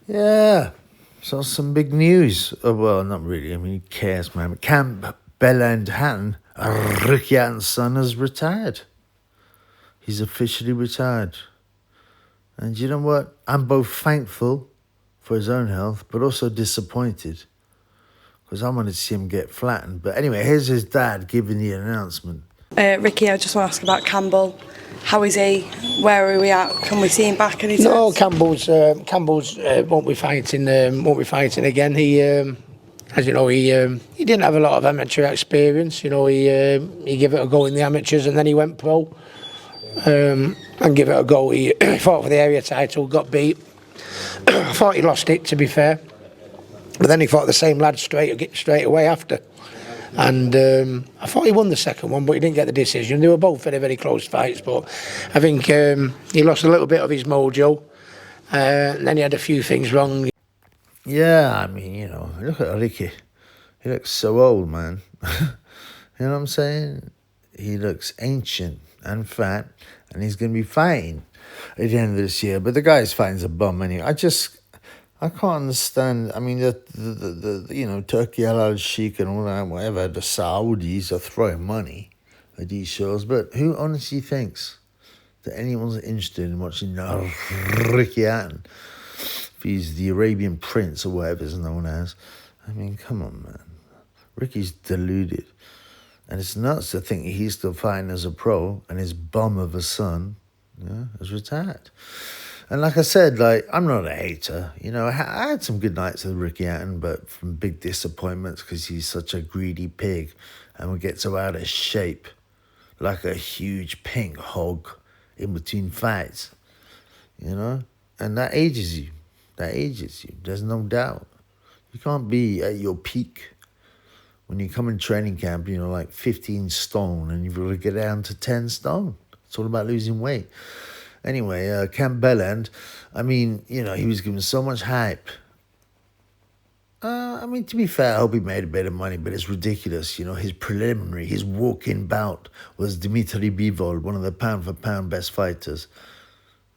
Yeah, so some big news. Oh, well, not really. I mean, who cares, man? Campbell Hatton, Ricky Hatton's son, has retired. He's officially retired. And you know what? I'm both thankful for his own health, but also disappointed because I wanted to see him get flattened. But anyway, here's his dad giving the announcement. Ricky, I just want to ask about Campbell. How is he? Where are we at? Can we see him back anytime? No, Campbell's won't be fighting. Won't be fighting again. He, as you know, he didn't have a lot of amateur experience. You know, he gave it a go in the amateurs and then he went pro. And give it a go. He fought for the area title, got beat. I thought he lost it, to be fair. But then he fought the same lad straight away after. And I thought he won the second one, but he didn't get the decision. They were both very, very close fights, but I think he lost a little bit of his mojo. And then he had a few things wrong. Yeah, I mean, you know, look at Ricky. He looks so old, man. You know what I'm saying? He looks ancient and fat, and he's going to be fighting at the end of this year. But the guy's fighting's a bum anyway. I can't understand. I mean, the you know, Turkey Al Sheikh and all that, whatever, the Saudis are throwing money at these shows. But who honestly thinks that anyone's interested in watching Ricky Hatton? If he's the Arabian Prince or whatever it's known as. I mean, come on, man. Ricky's deluded. And it's nuts to think he's still fighting as a pro and his bum of a son, is retired. And like I said, like, I'm not a hater. You know, I had some good nights with Ricky Hatton, but from big disappointments because he's such a greedy pig and will get so out of shape like a huge pink hog in between fights, you know? And that ages you. That ages you. There's no doubt. You can't be at your peak when you come in training camp, you know, like 15 stone and you've got to get down to 10 stone. It's all about losing weight. Anyway, Campbell, I mean, you know, he was given so much hype. I mean, to be fair, I hope he made a bit of money, but it's ridiculous. You know, his preliminary, his walk-in bout was Dmitry Bivol, one of the pound-for-pound best fighters.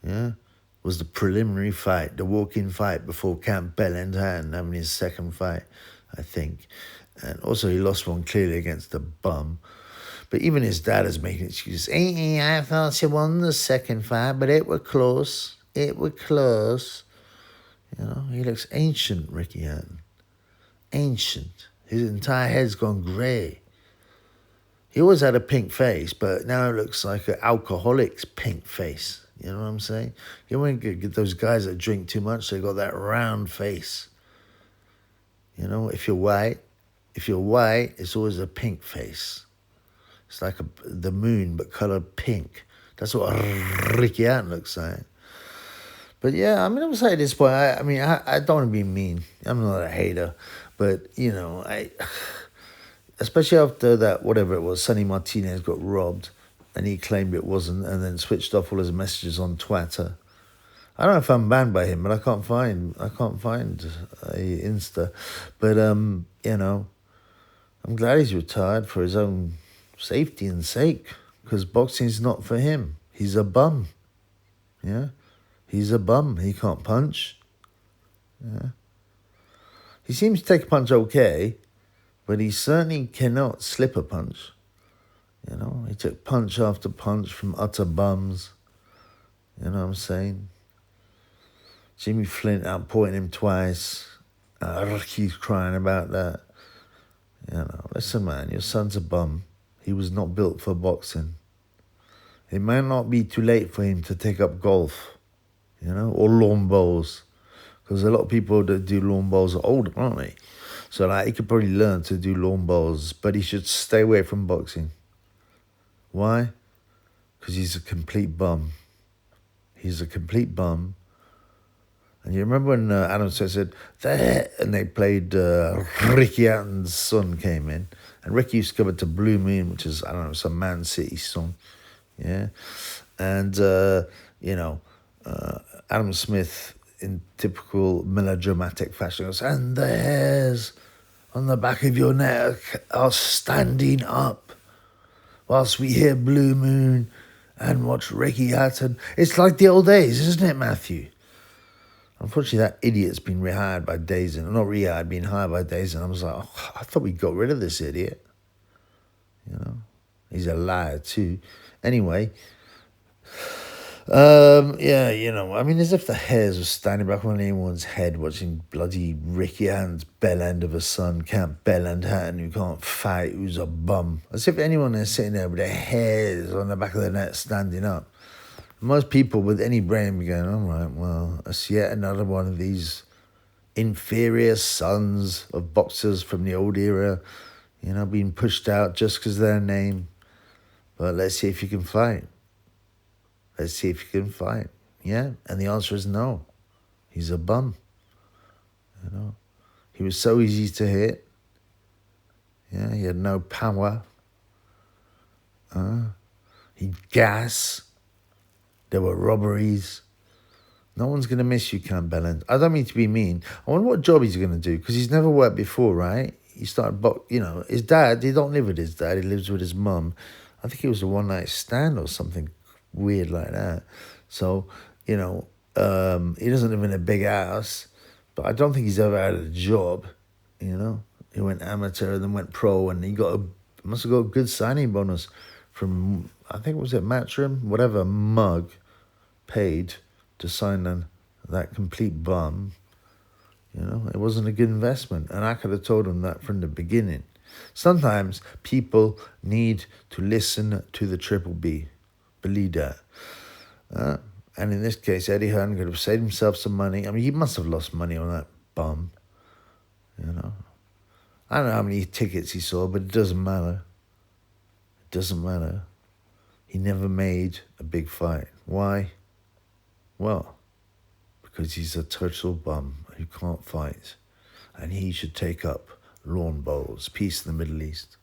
Yeah, was the preliminary fight, the walk-in fight before Campbell Hatton having his second fight, I think. And also he lost one clearly against the bum. But even his dad is making excuses. I thought he won the second fight, but it was close. It was close. You know, he looks ancient, Ricky Hatton. Ancient. His entire head's gone grey. He always had a pink face, but now it looks like an alcoholic's pink face. You know what I'm saying? You want to get those guys that drink too much, they got that round face. You know, if you're white, it's always a pink face. It's like the moon, but colored pink. That's what Ricky Hatton looks like. But yeah, I mean, I'm saying at this point, I don't want to be mean. I'm not a hater. But, you know, especially after that, whatever it was, Sonny Martinez got robbed, and he claimed it wasn't, and then switched off all his messages on Twitter. I don't know if I'm banned by him, but I can't find a Insta. But, you know, I'm glad he's retired for his own safety and sake, because boxing's not for him. He's a bum. Yeah, he's a bum. He can't punch. Yeah, he seems to take a punch okay, but he certainly cannot slip a punch. You know, he took punch after punch from utter bums. You know what I'm saying? Jimmy Flint outpointing him twice. Ricky's crying about that. You know, listen, man, your son's a bum. He was not built for boxing. It might not be too late for him to take up golf, you know, or lawn bowls. Because a lot of people that do lawn bowls are older, aren't they? So like, he could probably learn to do lawn bowls, but he should stay away from boxing. Why? Because he's a complete bum. He's a complete bum. And you remember when Adam said, there, and they played Ricky Hatton's son came in. And Ricky used to come to Blue Moon, which is, I don't know, some Man City song. Yeah. And, you know, Adam Smith, in typical melodramatic fashion, goes, and the hairs on the back of your neck are standing up whilst we hear Blue Moon and watch Ricky Hatton. It's like the old days, isn't it, Matthew? Unfortunately, that idiot's been rehired by DAZN. Not rehired, been hired by DAZN. I was like, oh, I thought we got rid of this idiot. You know, he's a liar too. Anyway, yeah, you know, I mean, as if the hairs were standing back on anyone's head watching bloody Ricky Hatton's bell end of a son, Campbell Hatton, who can't fight, who's a bum. As if anyone is sitting there with their hairs on the back of their neck standing up. Most people with any brain be going, all right, well, that's yet another one of these inferior sons of boxers from the old era, you know, being pushed out just because of their name. But let's see if you can fight. Let's see if you can fight. Yeah? And the answer is no. He's a bum. You know? He was so easy to hit. Yeah, he had no power. He'd gas. There were robberies. No one's going to miss you, Campbell. I don't mean to be mean. I wonder what job he's going to do, because he's never worked before, right? He started, you know, his dad, he don't live with his dad. He lives with his mum. I think it was a one-night stand or something weird like that. So, you know, he doesn't live in a big house, but I don't think he's ever had a job, you know. He went amateur and then went pro, and he must have got a good signing bonus from, I think, was it Matchroom? Whatever mug paid to sign that complete bum. You know, it wasn't a good investment, and I could have told him that from the beginning. Sometimes people need to listen to the triple B. Believe that. And in this case, Eddie Hearn could have saved himself some money. I mean, he must have lost money on that bum. You know, I don't know how many tickets he saw, but it doesn't matter. It doesn't matter. He never made a big fight. Why? Well, because he's a total bum who can't fight. And he should take up lawn bowls. Peace in the Middle East.